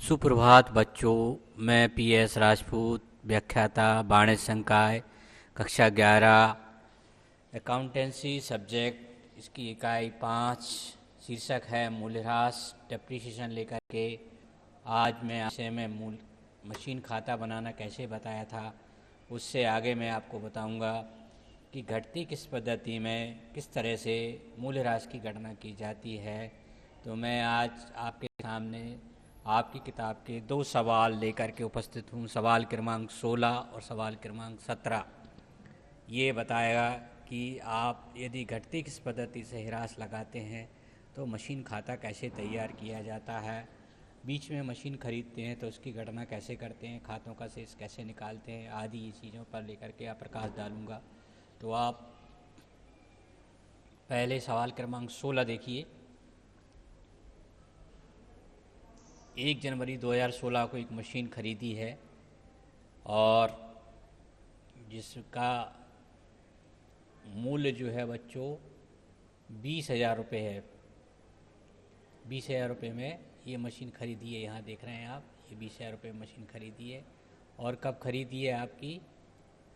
सुप्रभात बच्चों। मैं पीएस राजपूत, व्याख्याता वाणिज्य संकाय, कक्षा 11, अकाउंटेंसी सब्जेक्ट, इसकी इकाई 5। शीर्षक है मूल्यह्रास, डेप्रिसिएशन लेकर के आज मैं आपसे मूल मशीन खाता बनाना कैसे बताया था, उससे आगे मैं आपको बताऊंगा कि घटती किस पद्धति में किस तरह से मूल्यह्रास की गणना की जाती है। तो मैं आज आपके सामने आपकी किताब के 2 सवाल लेकर के उपस्थित हूँ। सवाल क्रमांक 16 और सवाल क्रमांक 17 ये बताएगा कि आप यदि घटती किस पद्धति से ह्रास लगाते हैं तो मशीन खाता कैसे तैयार किया जाता है, बीच में मशीन खरीदते हैं तो उसकी गणना कैसे करते हैं, खातों का शेष कैसे निकालते हैं, आदि ये चीज़ों पर लेकर के आप प्रकाश डालूंगा। तो आप पहले सवाल क्रमांक 16 देखिए। 1 जनवरी 2016 को एक मशीन खरीदी है और जिसका मूल्य जो है बच्चों 20,000 रुपये है। 20,000 रुपये में ये मशीन खरीदी है। यहाँ देख रहे हैं आप, ये 20,000 रुपये में मशीन खरीदी है। और कब खरीदी है आपकी?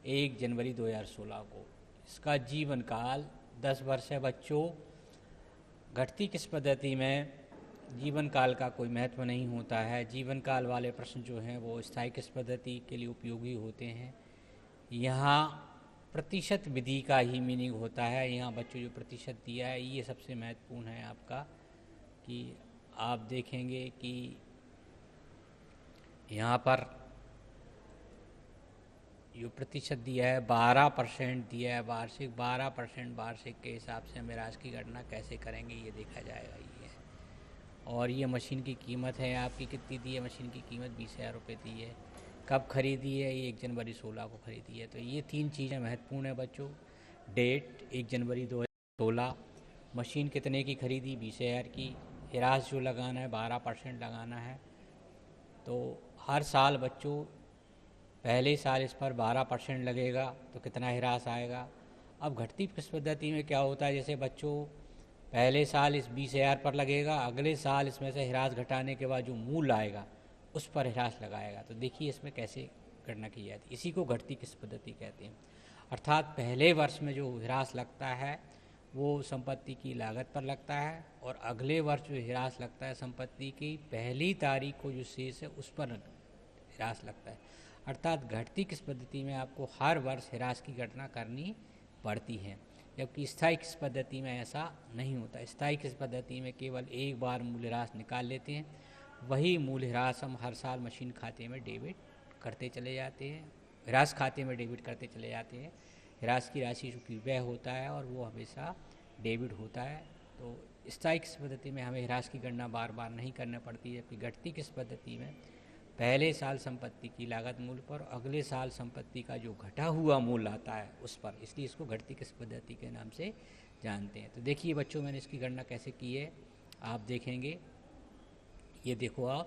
1 जनवरी 2016 को। इसका जीवन काल 10 वर्ष है बच्चों। घटती किस पद्धति में जीवन काल का कोई महत्व नहीं होता है। जीवन काल वाले प्रश्न जो हैं वो स्थायी किस पद्धति के लिए उपयोगी होते हैं। यहाँ प्रतिशत विधि का ही मीनिंग होता है। यहाँ बच्चों जो प्रतिशत दिया है ये सबसे महत्वपूर्ण है आपका, कि आप देखेंगे कि यहाँ पर जो प्रतिशत दिया है 12% दिया है वार्षिक। 12% वार्षिक के हिसाब से हम ह्रास की गणना कैसे करेंगे ये देखा जाएगा। ये और ये मशीन की कीमत है आपकी, कितनी दी है? मशीन की कीमत 20,000 रुपये दी है। कब खरीदी है? ये 1 जनवरी 16 को खरीदी है। तो ये 3 चीज़ें महत्वपूर्ण है बच्चों। डेट 1 जनवरी 2016, मशीन कितने की खरीदी? 20,000 की। ह्रास जो लगाना है 12% लगाना है। तो हर साल बच्चों पहले साल इस पर 12% लगेगा तो कितना ह्रास आएगा। अब घटती किस पद्धति में क्या होता है, जैसे बच्चों पहले साल इस 20,000 पर लगेगा, अगले साल इसमें से ह्रास घटाने के बाद जो मूल्य आएगा उस पर ह्रास लगाएगा। तो देखिए इसमें कैसे गणना की जाती है। इसी को घटती किस पद्धति कहते हैं। अर्थात पहले वर्ष में जो ह्रास लगता है वो संपत्ति की लागत पर लगता है और अगले वर्ष जो ह्रास लगता है संपत्ति की पहली तारीख को जो शेष है उस पर ह्रास लगता है। अर्थात घटती किस पद्धति में आपको हर वर्ष ह्रास की गणना करनी पड़ती है, जबकि स्थायी किस पद्धति में ऐसा नहीं होता। स्थायी किस पद्धति में केवल एक बार मूल्यह्रास निकाल लेते हैं, वही मूल्यह्रास हम हर साल मशीन खाते में डेबिट करते चले जाते हैं, ह्रास खाते में डेबिट करते चले जाते हैं। ह्रास की राशि चूँकि व्यय होता है और वो हमेशा डेबिट होता है। तो स्थायी किस पद्धति में हमें ह्रास की गणना बार बार नहीं करना पड़ती है, जबकि घटती किस पद्धति में पहले साल संपत्ति की लागत मूल्य पर, अगले साल संपत्ति का जो घटा हुआ मूल्य आता है उस पर, इसलिए इसको घटती किस पद्धति के नाम से जानते हैं। तो देखिए बच्चों मैंने इसकी गणना कैसे की है, आप देखेंगे। ये देखो आप,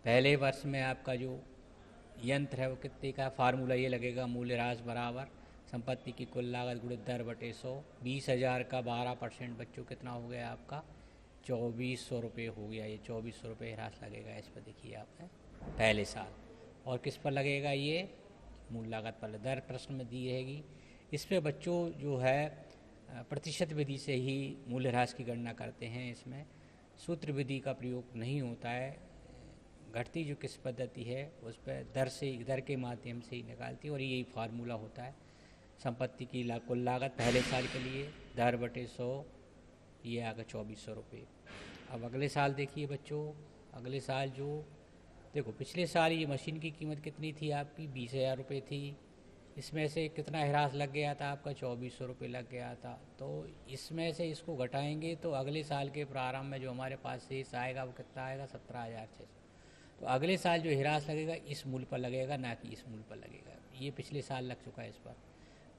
पहले वर्ष में आपका जो यंत्र है वो कितने का, फार्मूला ये लगेगा, मूल्यह्रास बराबर संपत्ति की कुल लागत गुणित दर बटे 100। 20,000 का 12% बच्चों कितना हो गया आपका? 2,400 रुपये हो गया। ये 2,400 रुपये ह्रास लगेगा इस पर। देखिए आप पहले साल। और किस पर लगेगा? ये मूल लागत पर। दर प्रश्न में दी रहेगी। इस पे बच्चों जो है प्रतिशत विधि से ही मूल्यह्रास की गणना करते हैं। इसमें सूत्र विधि का प्रयोग नहीं होता है। घटती जो किस पद्धति है उस पर दर के माध्यम से ही निकालती है और यही फार्मूला होता है। संपत्ति की कुल लागत पहले साल के लिए दर बटे 100, ये आ गया 2,400 रुपये। अब अगले साल देखिए बच्चों, अगले साल जो देखो, पिछले साल ये मशीन की कीमत कितनी थी आपकी? 20,000 रुपये थी। इसमें से कितना ह्रास लग गया था आपका? 2,400 रुपये लग गया था। तो इसमें से इसको घटाएंगे तो अगले साल के प्रारंभ में जो हमारे पास शेष आएगा वो कितना आएगा? 17,600। तो अगले साल जो ह्रास लगेगा इस मूल्य पर लगेगा, ना कि इस मूल्य पर लगेगा। ये पिछले साल लग चुका है इस पर।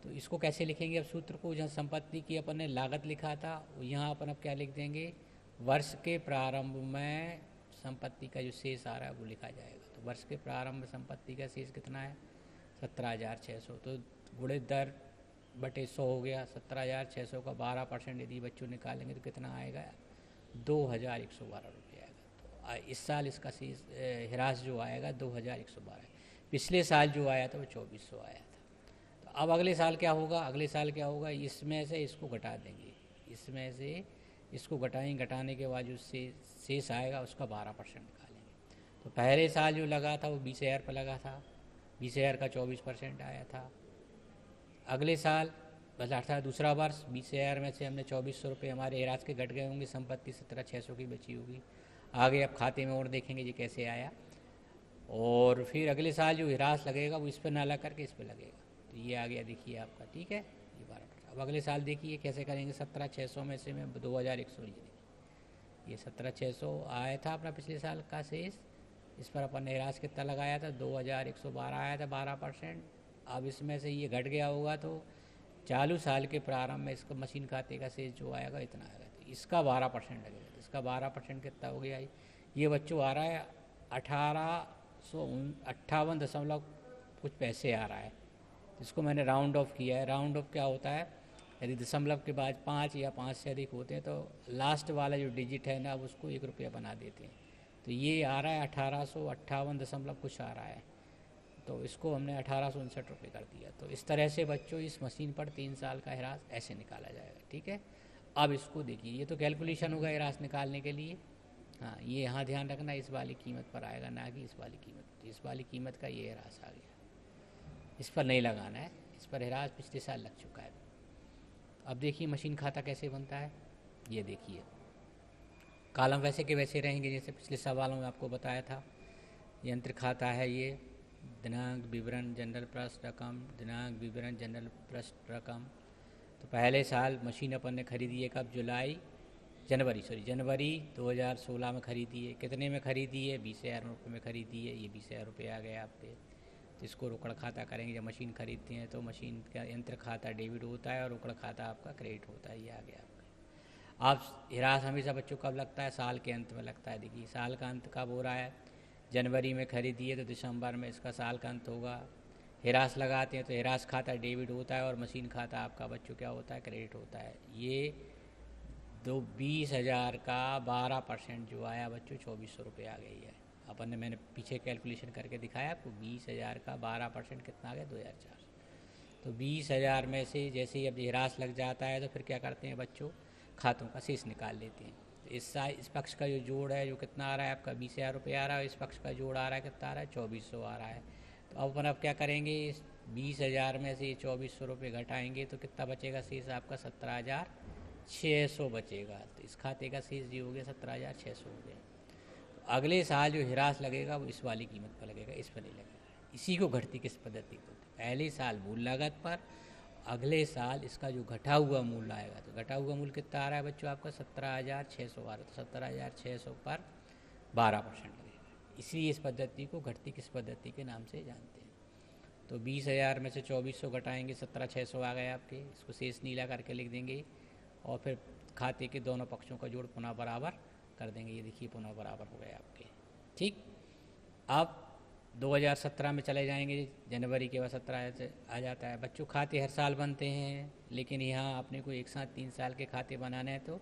तो इसको कैसे लिखेंगे अब सूत्र को? जहाँ संपत्ति की अपन ने लागत लिखा था यहाँ अपन अब क्या लिख देंगे? वर्ष के प्रारंभ में संपत्ति का जो शेष आ रहा है वो लिखा जाएगा। तो वर्ष के प्रारंभ में संपत्ति का शेष कितना है? 17,600। तो गुणित दर बटे 100 हो गया। 17,600 का 12% यदि बच्चों निकालेंगे तो कितना आएगा? 2,112 रुपये आएगा। तो इस साल इसका शेष हिरास जो आएगा 2112। पिछले साल जो आया था वो 2400 आया था। तो अब अगले साल क्या होगा, अगले साल क्या होगा, इसमें से इसको घटा देंगे, इसमें से इसको घटाएंगे, घटाने के बाद जो शेष आएगा उसका 12% निकालेंगे। तो पहले साल जो लगा था वो 20,000 पर लगा था, 20,000 का 24% आया था। अगले साल अर्थात दूसरा वर्ष 20,000 में से हमने 2400 रुपये हमारे हिरास के घट गए होंगे, संपत्ति 17,600 की बची होगी। आगे अब खाते में और देखेंगे ये कैसे आया। और फिर अगले साल जो हिरास लगेगा वो इस पर ना लग करके इस पर लगेगा, तो ये आ गया देखिए आपका, ठीक है, ये 12%। अब अगले साल देखिए कैसे करेंगे, 17,600 में से मैं 2,100 ले लेंगे। ये 17,600 आया था अपना पिछले साल का शेष, इस पर अपन ने हिरास कितना लगाया था, 2,112 आया था, 12%। अब इसमें से ये घट गया होगा तो चालू साल के प्रारंभ में इसका मशीन खाते का शेष जो आएगा इतना आएगा, तो इसका 12% लगेगा। तो इसका 12% कितना हो गया, ये बच्चों आ रहा है 1858 दशमलव कुछ पैसे आ रहा है। इसको मैंने राउंड ऑफ किया है। राउंड ऑफ क्या होता है, यदि दशमलव के बाद 5 या 5 से अधिक होते हैं तो लास्ट वाला जो डिजिट है ना अब उसको 1 रुपया बना देते हैं। तो ये आ रहा है 1858 दशमलव कुछ आ रहा है, तो इसको हमने 1859 रुपये कर दिया। तो इस तरह से बच्चों इस मशीन पर 3 साल का हिरास ऐसे निकाला जाएगा, ठीक है। अब इसको देखिए, ये तो कैलकुलेशन होगा हिरास निकालने के लिए। हाँ, ये यहाँ ध्यान रखना, इस वाली कीमत पर आएगा ना कि इस वाली कीमत। इस वाली कीमत का ये हिरास आ गया, इस पर नहीं लगाना है, इस पर हिरास पिछले साल लग चुका है। अब देखिए मशीन खाता कैसे बनता है, ये देखिए कॉलम वैसे के वैसे रहेंगे जैसे पिछले सवालों में आपको बताया था। यंत्र खाता है ये, दिनांक विवरण जनरल प्रश्न रकम, दिनांक विवरण जनरल प्रश्न रकम। तो पहले साल मशीन अपन ने खरीदी है कब, जनवरी 2016 में खरीदी है। कितने में खरीदी है, 20,000 रुपये में खरीदी है। ये 20,000 रुपये आ गए आपके। तो इसको रोकड़ खाता करेंगे। जब मशीन खरीदते हैं तो मशीन का यंत्र खाता डेबिट होता है और रोकड़ खाता आपका क्रेडिट होता है। ये आ गया आपका। आप हिरास हमेशा बच्चों कब लगता है, साल के अंत में लगता है। देखिए साल का अंत कब हो रहा है, जनवरी में खरीदी है तो दिसंबर में इसका साल का अंत होगा। हिरास लगाते हैं तो हिरास खाता डेबिट होता है और मशीन खाता आपका बच्चों क्या होता है, क्रेडिट होता है। ये 20,000 का 12% जो आया बच्चों 2,400 रुपये आ गई है। अपन ने मैंने पीछे कैलकुलेशन करके दिखाया आपको। 20,000 का 12% कितना आ गया, 2,400। तो 20,000 में से जैसे ही अब हिरास लग जाता है तो फिर क्या करते हैं बच्चों, खातों का शेष निकाल लेते हैं। तो इस पक्ष का जो जोड़ है जो कितना आ रहा है आपका 20,000 रुपये आ रहा है, इस पक्ष का जोड़ आ रहा है कितना आ रहा है, 2,400 आ रहा है। तो अब अपन अब क्या करेंगे, 20,000 में से 2,400 रुपये घटाएंगे तो कितना बचेगा शेष आपका, 17,600 बचेगा। तो इस खाते का शेष जो हो गया 17,600 हो गया। तो अगले साल जो हिरास लगेगा वो इस वाली कीमत पर लगेगा, इस पर नहीं लगेगा। इसी को घटती किस पद्धति बोलते हैं, पहले साल मूल लागत पर, अगले साल इसका जो घटा हुआ मूल्य आएगा। तो घटा हुआ मूल्य कितना आ रहा है बच्चों आपका, 17,600 आ रहा है। तो 17,600 पर 12% लगेगा। इसलिए इस पद्धति को घटती किस पद्धति के नाम से जानते हैं। तो 20,000 में से 2,400 घटाएंगे, 17,600 आ गए आपके। इसको शेष नीला करके लिख देंगे और फिर खाते के दोनों पक्षों का जोड़ पुनः बराबर कर देंगे। ये देखिए पुनः बराबर हो गए आपके, ठीक। अब 2017 में चले जाएंगे, जनवरी के बाद 17 आ जाता है। बच्चों खाते हर साल बनते हैं, लेकिन यहाँ अपने को एक साथ 3 साल के खाते बनाने हैं तो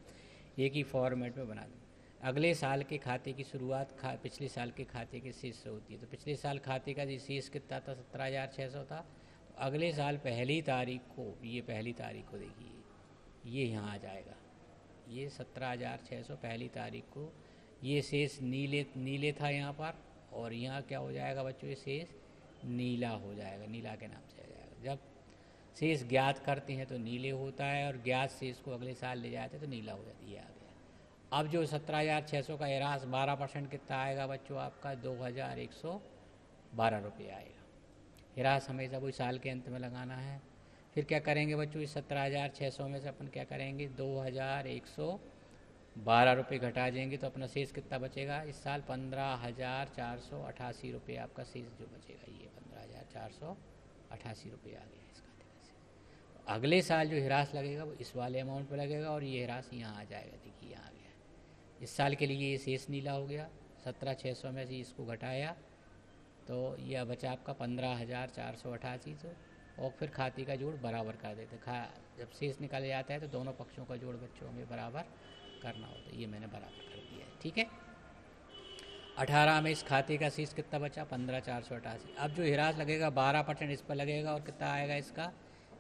एक ही फॉर्मेट में बना दें। अगले साल के खाते की शुरुआत पिछले साल के खाते के शेष से होती है। तो पिछले साल खाते का जो शेष कितना था, 17,600 था। तो अगले साल पहली तारीख को, ये पहली तारीख को देखिए ये यहाँ आ जाएगा, ये 17,600 पहली तारीख को ये शेष नीले था यहाँ पर, और यहाँ क्या हो जाएगा बच्चों, ये शेष नीला हो जाएगा, नीला के नाम से आ जाएगा। जब शेष ज्ञात करते हैं तो नीले होता है और ज्ञात शेष को अगले साल ले जाते हैं तो नीला हो जाती है। आ गया। अब जो 17,600 का हिरास 12% कितना आएगा बच्चों आपका, 2,112 रुपये आएगा। हिरास हमेशा कोई साल के अंत में लगाना है। फिर क्या करेंगे बच्चों, इस 17,600 में से अपन क्या करेंगे, 2,112 रुपये घटा देंगे तो अपना शेष कितना बचेगा इस साल, 15,488 रुपये आपका शेष जो बचेगा, ये 15,488 रुपये आ गया इस खाते में से। अगले साल जो हिरास लगेगा वो इस वाले अमाउंट पर लगेगा और ये हिरास यहाँ आ जाएगा। देखिए यहाँ आ गया। इस साल के लिए ये शेष नीला हो गया, 17,600 में से इसको घटाया तो यह बचा आपका 15,488। तो और फिर खाते का जोड़ बराबर कर देते। जब शेष निकाला जाता है तो दोनों पक्षों का जोड़ बच्चों में बराबर करना होता है। ये मैंने बराबर कर दिया है, ठीक है। 18 में इस खाते का शेष कितना बचा, 15,488। अब जो हिरास लगेगा 12% इस पर लगेगा और कितना आएगा इसका,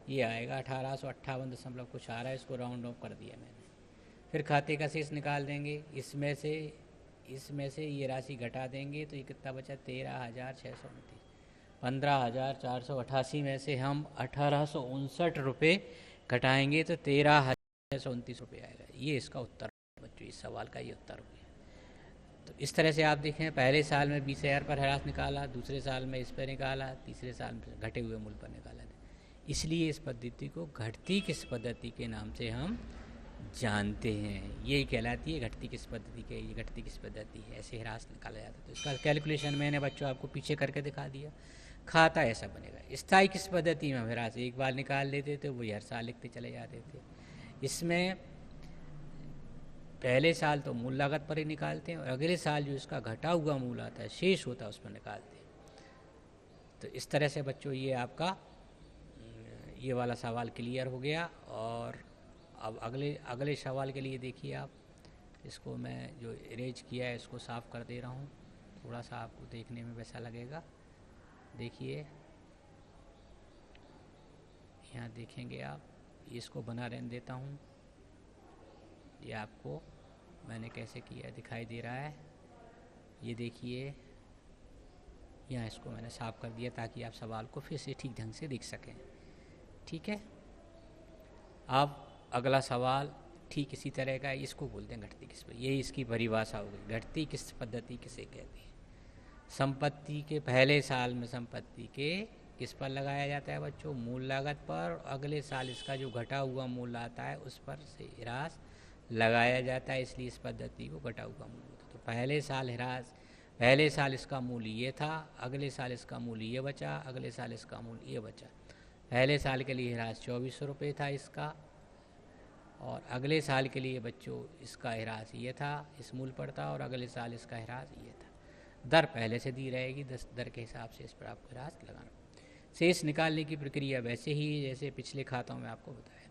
ये आएगा 1858 कुछ आ रहा है, इसको राउंड ऑफ कर दिया मैंने। फिर खाते का शेष निकाल देंगे, इसमें से ये राशि घटा देंगे तो ये कितना बचा, 13,629। 15,488 में से हम 1,859 रुपये घटाएंगे तो 13,629 रुपये आएगा। ये इसका उत्तर बच्चों, इस सवाल का ये उत्तर हो गया। तो इस तरह से आप देखें, पहले साल में 20,000 पर ह्रास निकाला, दूसरे साल में इस पर निकाला, तीसरे साल में घटे हुए मूल्य पर निकाला। इसलिए इस पद्धति को घटती किस पद्धति के नाम से हम जानते हैं। ये कहलाती है घटती किस पद्धति के, ये घटती किस पद्धति है, ऐसे ह्रास निकाला जाता है। तो इसका कैलकुलेशन मैंने बच्चों आपको पीछे करके दिखा दिया। खाता ऐसा बनेगा। स्थायी किस पद्धति में हम ह्रास एक बार निकाल लेते थे, वही हर साल लिखते चले जाते थे। इसमें पहले साल तो मूल लागत पर ही निकालते हैं और अगले साल जो इसका घटा हुआ मूल आता है, शेष होता है, उस पर निकालते हैं। तो इस तरह से बच्चों ये आपका ये वाला सवाल क्लियर हो गया। और अब अगले सवाल के लिए देखिए आप, इसको मैं जो इरेज किया है इसको साफ़ कर दे रहा हूँ, थोड़ा सा आपको देखने में वैसा लगेगा। देखिए यहाँ देखेंगे आप, इसको बना रहने देता हूँ। ये आपको मैंने कैसे किया दिखाई दे रहा है, ये देखिए यहाँ इसको मैंने साफ़ कर दिया ताकि आप सवाल को फिर से ठीक ढंग से देख सकें। ठीक है, अब अगला सवाल ठीक इसी तरह का, इसको बोलते हैं घटती किस, यही इसकी परिभाषा हो गई। घटती किस पद्धति किसे कहते हैं? संपत्ति के पहले साल में संपत्ति के किस पर लगाया जाता है बच्चों, मूल लागत पर। अगले साल इसका जो घटा हुआ मूल आता है उस पर से ह्रास लगाया जाता है, इसलिए इस पद्धति को घटा हुआ मूल होता है। तो पहले साल इसका मूल्य ये था, अगले साल इसका मूल्य ये बचा, अगले साल इसका मूल्य ये बचा। पहले साल के लिए ह्रास 2400 रुपये था इसका, और अगले साल के लिए बच्चों इसका ह्रास ये था, इस मूल पर था, और अगले साल इसका ह्रास ये था। दर पहले से दी रहेगी, 10 दर के हिसाब से इस पर आपको ह्रास लगाना। शेष निकालने की प्रक्रिया वैसे ही जैसे पिछले खातों में आपको बताया।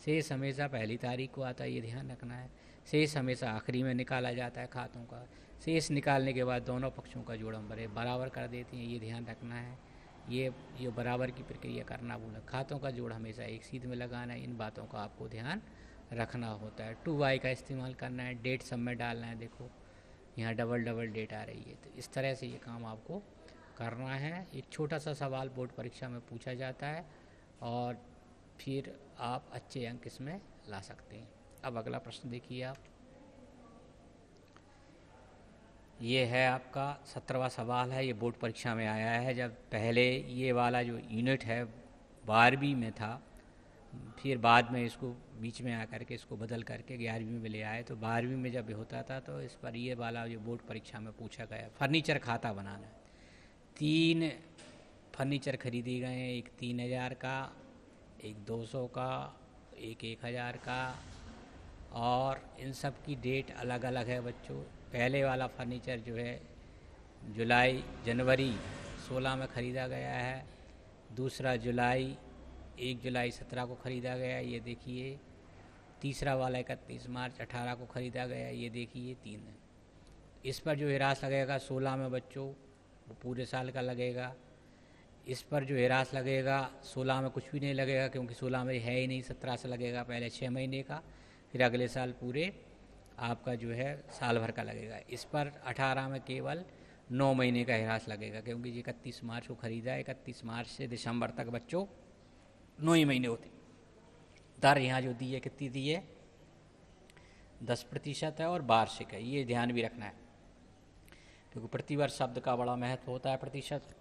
शेष हमेशा पहली तारीख को आता है, ये ध्यान रखना है। शेष हमेशा आखिरी में निकाला जाता है खातों का। शेष निकालने के बाद दोनों पक्षों का जोड़ हम बराबर कर देते हैं, ये ध्यान रखना है। ये बराबर की प्रक्रिया करना भूलना। खातों का जोड़ हमेशा एक सीध में लगाना है, इन बातों का आपको ध्यान रखना होता है। 2y का इस्तेमाल करना है, डेट सब में डालना है। देखो यहाँ डबल डेट आ रही है, तो इस तरह से ये काम आपको करना है। एक छोटा सा सवाल बोर्ड परीक्षा में पूछा जाता है और फिर आप अच्छे अंक इसमें ला सकते हैं। अब अगला प्रश्न देखिए आप, ये है आपका 17वां सवाल है। ये बोर्ड परीक्षा में आया है। जब पहले ये वाला जो यूनिट है 12वीं में था, फिर बाद में इसको बीच में आकर के इसको बदल करके 11वीं में ले आए। तो 12वीं में जब होता था तो इस पर ये वाला जो बोर्ड परीक्षा में पूछा गया, फर्नीचर खाता बनाना है। 3 फर्नीचर खरीदे गए हैं, एक 3,000 का, एक 200 का, एक 1,000 का, और इन सब की डेट अलग अलग है बच्चों। पहले वाला फर्नीचर जो है जनवरी 16 में ख़रीदा गया है। दूसरा 1 जुलाई 17 को ख़रीदा गया, ये देखिए। तीसरा वाला 31 मार्च 18 को ख़रीदा गया, ये देखिए 3 है। इस पर जो ह्रास लगेगा 16 में बच्चों, वो पूरे साल का लगेगा। इस पर जो ह्रास लगेगा 16 में कुछ भी नहीं लगेगा, क्योंकि 16 में है ही नहीं। 17 से लगेगा पहले 6 महीने का, फिर अगले साल पूरे आपका जो है साल भर का लगेगा। इस पर 18 में केवल 9 महीने का ह्रास लगेगा, क्योंकि 31 मार्च को ख़रीदा है। 31 मार्च से दिसंबर तक बच्चों 9 ही महीने होते। दर यहाँ जो दी है कितनी दी है, 10% है और वार्षिक है, ये ध्यान भी रखना है, क्योंकि प्रतिवर्ष शब्द का बड़ा महत्व होता है। प्रतिशत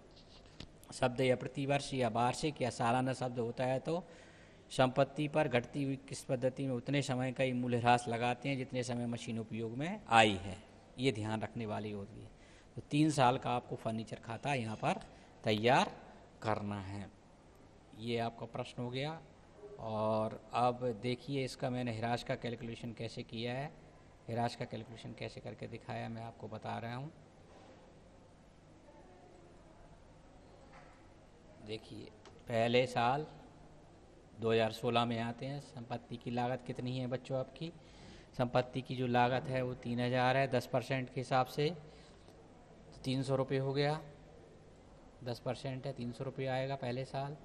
शब्द या प्रतिवर्ष या वार्षिक या सालाना शब्द होता है तो संपत्ति पर घटती हुई किस पद्धति में उतने समय का ही मूल्यह्रास लगाते हैं जितने समय मशीन उपयोग में आई है, ये ध्यान रखने वाली होती है। तो 3 साल का आपको फर्नीचर खाता यहाँ पर तैयार करना है। ये आपका प्रश्न हो गया। और अब देखिए इसका मैंने ह्रास का कैलकुलेशन कैसे किया है। ह्रास का कैलकुलेशन कैसे करके दिखाया मैं आपको बता रहा हूँ। देखिए पहले साल 2016 में आते हैं। संपत्ति की लागत कितनी है बच्चों आपकी? संपत्ति की जो लागत है वो 3,000 है 10% के हिसाब से। ₹300 हो गया, 10% है, ₹300 आएगा पहले साल।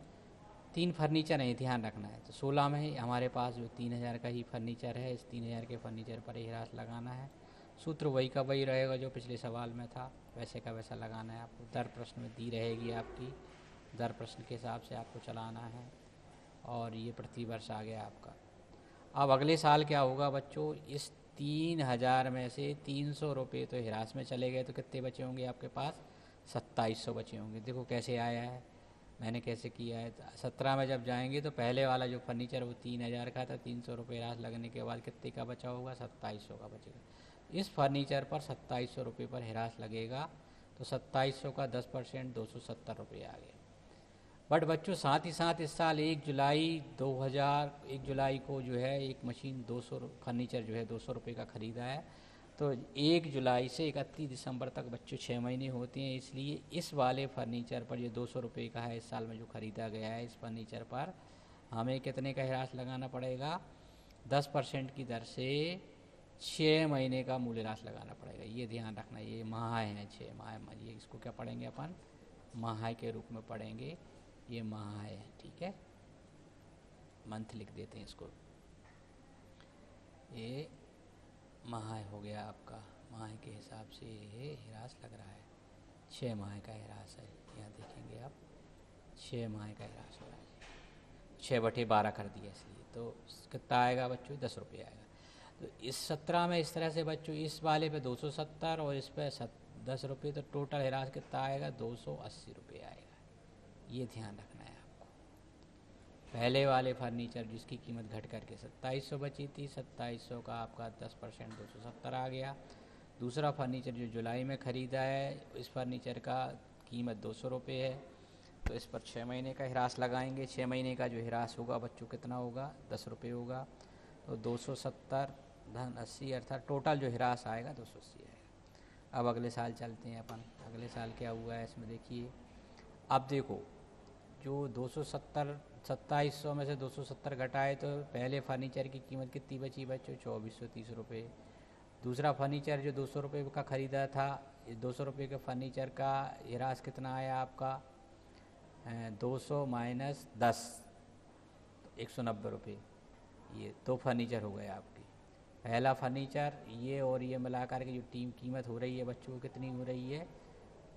3 फर्नीचर है, ध्यान रखना है। तो 16 में हमारे पास जो 3000 का ही फर्नीचर है, इस 3000 के फर्नीचर पर ही ह्रास लगाना है। सूत्र वही का वही रहेगा जो पिछले सवाल में था, वैसे का वैसा लगाना है आपको। दर प्रश्न में दी रहेगी आपकी, दर प्रश्न के हिसाब से आपको चलाना है। और ये प्रतिवर्ष आ गया आपका। अब अगले साल क्या होगा बच्चों, इस 3000 में से ₹300 तो हिरास में चले गए, तो कितने बचे होंगे आपके पास? 2700 बचे होंगे। देखो कैसे आया है, मैंने कैसे किया है। 17 में जब जाएंगे तो पहले वाला जो फर्नीचर वो 3000 का था, ₹300 हिरास लगने के बाद कितने का बचा होगा? 2700 का बचेगा। इस फर्नीचर पर ₹2700 पर हिरास लगेगा, तो 2700 का 10% ₹270 आ गया। बट बच्चों साथ ही साथ इस साल 1 जुलाई को जो है एक मशीन 200 फर्नीचर जो है ₹200 का ख़रीदा है। तो 1 जुलाई से 31 दिसंबर तक बच्चों 6 महीने होते हैं, इसलिए इस वाले फर्नीचर पर ये ₹200 का है, इस साल में जो ख़रीदा गया है, इस फर्नीचर पर हमें कितने का हिरास लगाना पड़ेगा? 10% की दर से 6 महीने का मूल्य ह्रास लगाना पड़ेगा। ये ध्यान रखना, ये माह हैं, 6 माह। ये इसको क्या पढ़ेंगे अपन? माह के रूप में पढ़ेंगे, ये माह है, ठीक है। मंथ लिख देते हैं इसको, ये माह हो गया आपका। माह के हिसाब से ये हिरास लग रहा है, 6 माह का हिरास है। यहाँ देखेंगे आप, 6 माह का हिरास हो रहा है। 6/12 कर दिया, इसलिए तो कितना आएगा बच्चों? ₹10 आएगा। तो इस 17 में इस तरह से बच्चों इस वाले पे 270 और इस पे ₹10, तो टोटल हिरास कितना आएगा? ₹280 आएगा। ये ध्यान रखना है आपको। पहले वाले फर्नीचर जिसकी कीमत घट करके 2700 बची थी, 2700 का आपका 10% 270 आ गया। दूसरा फर्नीचर जो जुलाई में ख़रीदा है, इस फर्नीचर का कीमत ₹200 है, तो इस पर 6 महीने का हिरास लगाएंगे। 6 महीने का जो हिरास होगा बच्चों कितना होगा? ₹10 होगा। तो 270 धन 80, अर्थात टोटल जो हिरास आएगा 280 आएगा। अब अगले साल चलते हैं अपन। अगले साल क्या हुआ है इसमें देखिए। अब देखो, जो 270 2700 में से 270 घटाए तो पहले फर्नीचर की कीमत कितनी बची बच्चों? ₹2430। दूसरा फर्नीचर जो ₹200 का ख़रीदा था, इस ₹200 के फर्नीचर का हिरास कितना आया आपका? 200 माइनस 10, ₹190। ये 2 फर्नीचर हो गए आपके। पहला फर्नीचर ये और ये मिलाकर के जो कीमत हो रही है बच्चों कितनी हो रही है,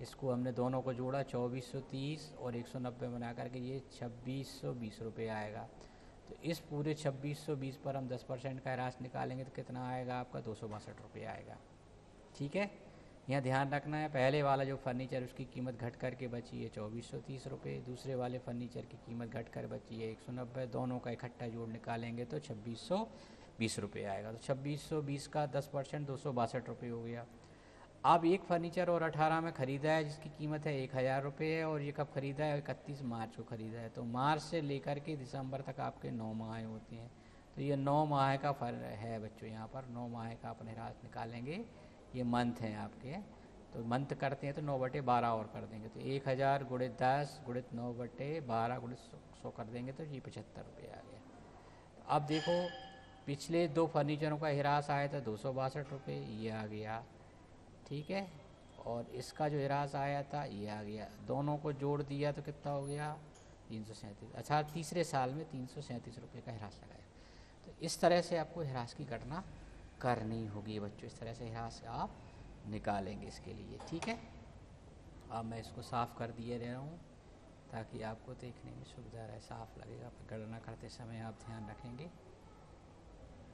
इसको हमने दोनों को जोड़ा, 2430 और 190 बना करके ये ₹2620 आएगा। तो इस पूरे 2620 पर हम 10% का ह्रास निकालेंगे तो कितना आएगा आपका? ₹262 आएगा, ठीक है। यहाँ ध्यान रखना है, पहले वाला जो फर्नीचर उसकी कीमत घट करके बची है ₹2430, दूसरे वाले फर्नीचर की कीमत घट कर बची है 190। दोनों का इकट्ठा जोड़ निकालेंगे तो ₹2620 आएगा। तो 2620 का 10% ₹262 हो गया। अब एक फर्नीचर और 18 में ख़रीदा है जिसकी कीमत है ₹1000 है, और ये कब ख़रीदा है? 31 मार्च को ख़रीदा है। तो मार्च से लेकर के दिसंबर तक आपके 9 माह होते हैं। तो ये 9 माह का फर्क है बच्चों, यहाँ पर 9 माह का अपने ह्रास निकालेंगे। ये मंथ हैं आपके, तो मंथ करते हैं तो 9/12 और कर देंगे, तो 1000 × 10 × 9/12 × 100 कर देंगे तो ये ₹75 आ गया। अब देखो, पिछले 2 फर्नीचरों का हिरास आया था ₹262, ये आ गया, ठीक है। और इसका जो हिरास आया था ये आ गया, दोनों को जोड़ दिया तो कितना हो गया? 337। अच्छा, तीसरे साल में ₹337 का हिरास लगाया। तो इस तरह से आपको हिरास की गणना करनी होगी बच्चों, इस तरह से हिरास आप निकालेंगे इसके लिए, ठीक है। अब मैं इसको साफ़ कर दिए रह रहा हूँ ताकि आपको देखने में सुविधा रहे, साफ़ लगेगा। गणना करते समय आप ध्यान रखेंगे।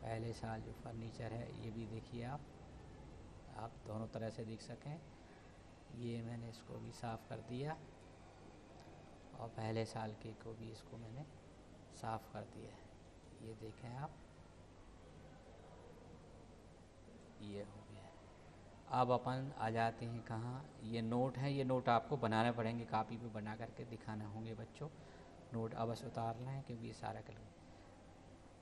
पहले साल जो फर्नीचर है ये भी देखिए आप दोनों तरह से देख सकें। ये मैंने इसको भी साफ़ कर दिया, और पहले साल के को भी इसको मैंने साफ़ कर दिया है। ये देखें आप, ये हो गया। अब अपन आ जाते हैं कहाँ? ये नोट है, ये नोट आपको बनाने पड़ेंगे, कापी पे बना करके दिखाना होंगे बच्चों। नोट अब बस उतारना है क्योंकि ये सारा कर।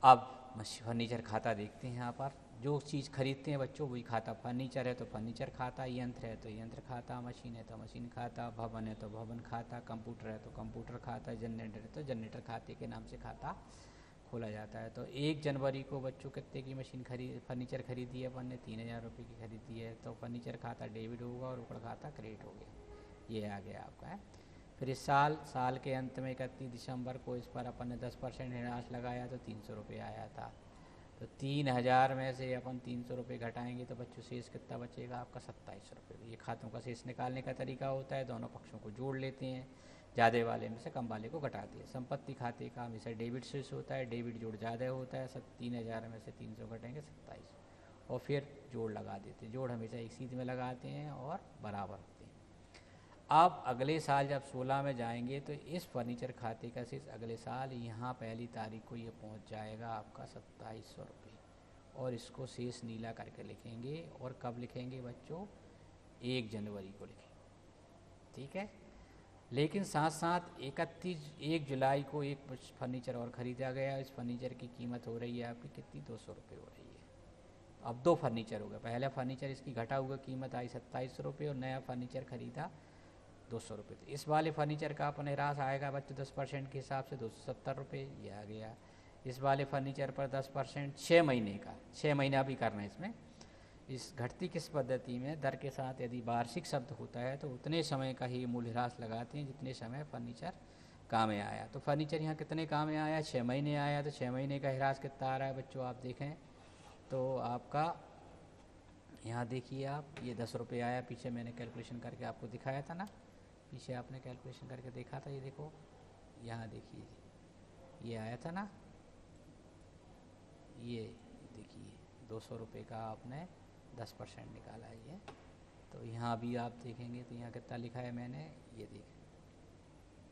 अब फर्नीचर खाता देखते हैं। यहाँ पर जो चीज़ खरीदते हैं बच्चों वही खाता। फर्नीचर है तो फर्नीचर खाता, यंत्र है तो यंत्र खाता, मशीन है तो मशीन खाता, भवन है तो भवन खाता, कंप्यूटर है तो कंप्यूटर खाता, जनरेटर है तो जनरेटर खाते के नाम से खाता खोला जाता है। तो 1 जनवरी को बच्चों कितने की मशीन फर्नीचर खरीदी है अपन ने, 3,000 रुपये की खरीदी है। तो फर्नीचर खाता डेबिट होगा और ऊपर खाता क्रेडिट हो गया, ये आ गया आपका है। फिर इस साल के अंत में 31 दिसंबर को इस पर अपन ने 10% ह्रास लगाया तो 300 रुपये आया था। तो 3,000 में से अपन 300 रुपये घटाएंगे तो बच्चों शेष कितना बचेगा आपका, 27 रुपये। ये खातों का शेष निकालने का तरीका होता है, दोनों पक्षों को जोड़ लेते हैं, ज़्यादा वाले में से कम वाले को घटाते हैं। संपत्ति खाते का हमेशा डेबिट शेष होता है, डेबिट जोड़ ज़्यादा होता है। 3,000 में से 300 घटेंगे 27, और फिर जोड़ लगा देते हैं। जोड़ हमेशा एक सीध में लगाते हैं और बराबर होते हैं। अब अगले साल जब 16 में जाएंगे तो इस फर्नीचर खाते का शेष अगले साल यहाँ 1 तारीख को ये पहुँच जाएगा आपका 2700 रुपये, और इसको शेष नीला करके लिखेंगे। और कब लिखेंगे बच्चों, 1 जनवरी को लिखेंगे, ठीक है। लेकिन साथ साथ 1 जुलाई को एक फर्नीचर और ख़रीदा गया। इस फर्नीचर की कीमत हो रही है आपकी कितनी, 200 रुपये हो रही है। अब 2 फर्नीचर हो गए, पहला फर्नीचर इसकी घटा हुआ कीमत आई 2700 रुपये और नया फर्नीचर ख़रीदा 200 रुपये। तो इस वाले फर्नीचर का अपन ह्रास आएगा बच्चों 10% के हिसाब से 270 रुपये, ये आ गया। इस वाले फर्नीचर पर 10% 6 महीने का, 6 महीना भी करना है इसमें। इस घटती किस पद्धति में, दर के साथ यदि वार्षिक शब्द होता है तो उतने समय का ही मूल्य ह्रास लगाते हैं जितने समय फर्नीचर काम में आया। तो फर्नीचर यहाँ कितने काम में आया, 6 महीने आया। तो 6 महीने का ह्रास कितना आ रहा है बच्चों, आप देखें तो आपका यहाँ देखिए आप, ये 10 रुपये आया। पीछे मैंने कैलकुलेशन करके आपको दिखाया था ना, पीछे आपने कैलकुलेशन करके देखा था, ये देखो यहाँ देखिए, ये आया था ना, ये देखिए 200 रुपये का आपने 10% निकाला है ये। तो यहाँ भी आप देखेंगे तो यहाँ कितना लिखा है मैंने, ये देख,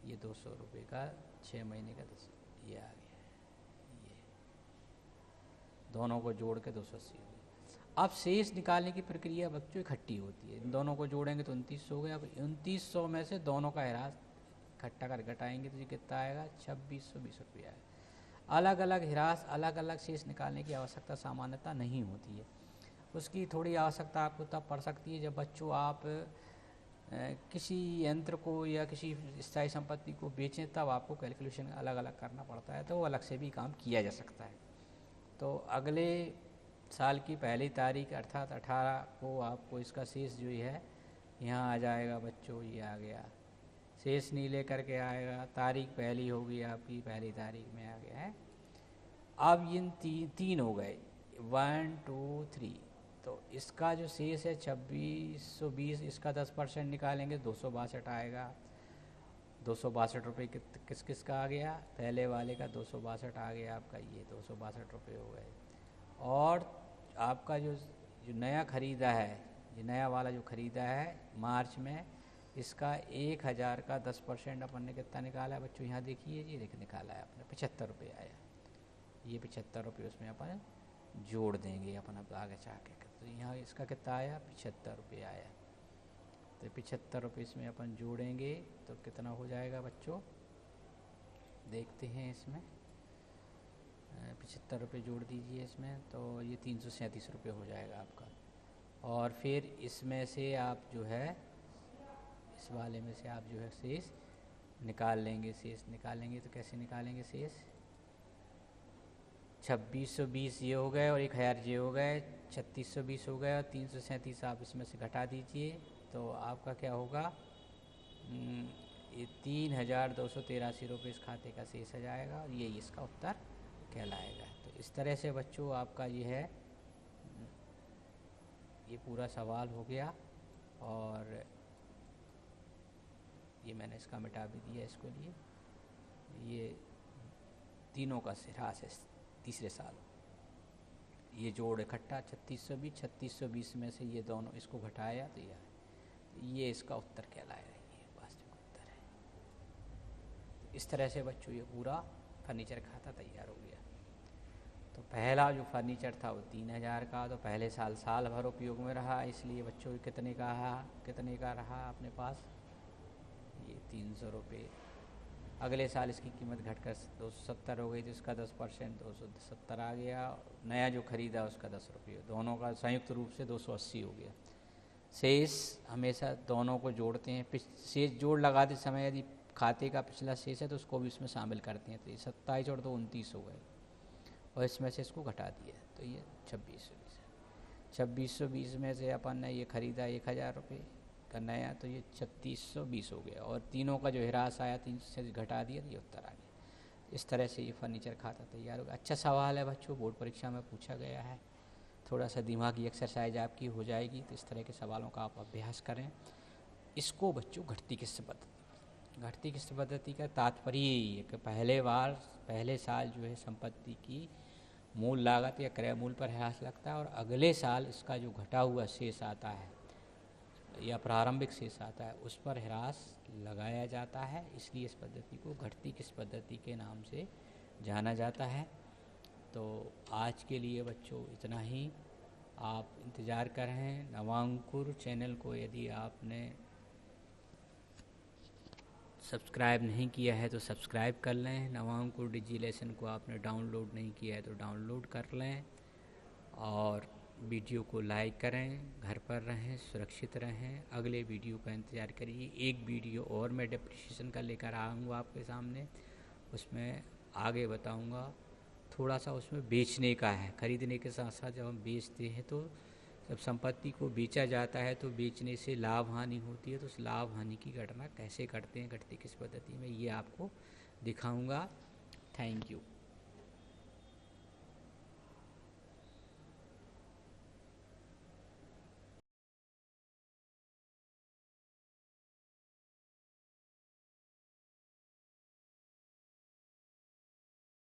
ये 200 रुपये का 6 महीने का 10, ये आ गया, ये दोनों को जोड़ के 280 हो गया। अब शेष निकालने की प्रक्रिया बच्चों इकट्ठी होती है। इन दोनों को जोड़ेंगे तो 2900 हो गया। अब 2900 में से दोनों का ह्रास इकट्ठा कर घटाएंगे तो ये कितना आएगा, 2620 रुपये आएगा। अलग अलग ह्रास, अलग अलग शेष निकालने की आवश्यकता सामान्यतः नहीं होती है। उसकी थोड़ी आवश्यकता आपको तब पड़ सकती है जब बच्चों आप किसी यंत्र को या किसी स्थायी संपत्ति को बेचें, तब आपको कैलकुलेशन अलग अलग करना पड़ता है, तो वो अलग से भी काम किया जा सकता है। तो अगले साल की 1 तारीख अर्थात 18 को आपको इसका शेष जो है यहाँ आ जाएगा बच्चों, ये आ गया। शेष नीले करके आएगा, तारीख पहली होगी आपकी, 1 तारीख में आ गया है। अब इन तीन हो गए, 1 2 3। तो इसका जो शेष है 2620, इसका 10% निकालेंगे 262 आएगा। 262 रुपये किस किस का आ गया, पहले वाले का 262 आ गया आपका, ये 262 रुपये हो गए। और आपका जो नया ख़रीदा है, ये नया वाला जो ख़रीदा है मार्च में, इसका 1000 का 10% अपन ने कितना निकाला है बच्चों, यहाँ देखिए जी, निकाला है अपने 75 रुपये आया। ये 75 रुपये उसमें अपन जोड़ देंगे अपन अब आगे चाह के। तो यहाँ इसका कितना आया, 75 रुपये आया। तो 75 रुपये इसमें अपन जोड़ेंगे तो कितना हो जाएगा बच्चों, देखते हैं इसमें। 75 रुपये जोड़ दीजिए इसमें, तो ये 337 रुपये हो जाएगा आपका। और फिर इसमें से आप जो है, इस वाले में से आप जो है शेष निकाल लेंगे। शेष निकालेंगे तो कैसे निकालेंगे शेष, 2620 ये हो गए और 1000 ये हो गए, 3620 हो गए और 337 आप इसमें से घटा दीजिए तो आपका क्या होगा, ये 3283 रुपये इस खाते का शेष आ जाएगा और ये इसका उत्तर कहलाएगा। तो इस तरह से बच्चों आपका ये है, ये पूरा सवाल हो गया। और ये मैंने इसका मिटा भी दिया इसको लिए। ये तीनों का ह्रास है तीसरे साल, ये जोड़ इकट्ठा 3620 में से ये दोनों इसको घटाया तो ये इसका उत्तर कहलाएगा, ये वास्तविक उत्तर है। तो इस तरह से बच्चों ये पूरा फर्नीचर खाता तैयार हो गया। तो पहला जो फर्नीचर था वो 3000 का, तो पहले साल भर उपयोग में रहा, इसलिए बच्चों कितने का रहा अपने पास, ये 300 रुपये। अगले साल इसकी कीमत घटकर 270 हो गई, तो इसका 10% 270 आ गया। नया जो ख़रीदा उसका 10 रुपये, दोनों का संयुक्त रूप से 280 हो गया। शेष हमेशा दोनों को जोड़ते हैं। शेष जोड़ लगाते समय यदि खाते का पिछला शेष है तो उसको भी इसमें शामिल करते हैं। तो ये 27 और 2 29 हो गए। और इसमें से इसको घटा दिया तो ये 2620 है। 2620 में से अपन ने ये ख़रीदा 1000 रुपये का नया, तो ये 3620 हो गया, और तीनों का जो हिरास आया 3 से घटा दिया तो ये उत्तर आ गया। इस तरह से ये फर्नीचर खाता तैयार होगा। अच्छा सवाल है बच्चों, बोर्ड परीक्षा में पूछा गया है, थोड़ा सा दिमागी एक्सरसाइज आपकी हो जाएगी, तो इस तरह के सवालों का आप अभ्यास करें। इसको बच्चों घटती किस्त पद्धति, घटती किस्त पद्धति का तात्पर्य यही है कि पहले साल जो है संपत्ति की मूल लागत या क्रय मूल्य पर ह्रास लगता है, और अगले साल इसका जो घटा हुआ शेष आता है या प्रारंभिक शेष आता है उस पर ह्रास लगाया जाता है। इसलिए इस पद्धति को घटती किस्त पद्धति के नाम से जाना जाता है। तो आज के लिए बच्चों इतना ही। आप इंतज़ार कर रहे हैं नवांकुर चैनल को, यदि आपने सब्सक्राइब नहीं किया है तो सब्सक्राइब कर लें। नवांकुर डिजिलेसन को आपने डाउनलोड नहीं किया है तो डाउनलोड कर लें, और वीडियो को लाइक करें। घर पर रहें, सुरक्षित रहें। अगले वीडियो का इंतज़ार करिए। एक वीडियो और मैं डिप्रिसिएशन का लेकर आऊँगा आपके सामने, उसमें आगे बताऊँगा। थोड़ा सा उसमें बेचने का है, खरीदने के साथ साथ जब हम बेचते हैं तो जब संपत्ति को बेचा जाता है तो बेचने से लाभ हानि होती है, तो उस लाभ हानि की गणना कैसे करते हैं घटती किस्त पद्धति में, ये आपको दिखाऊंगा। Thank you.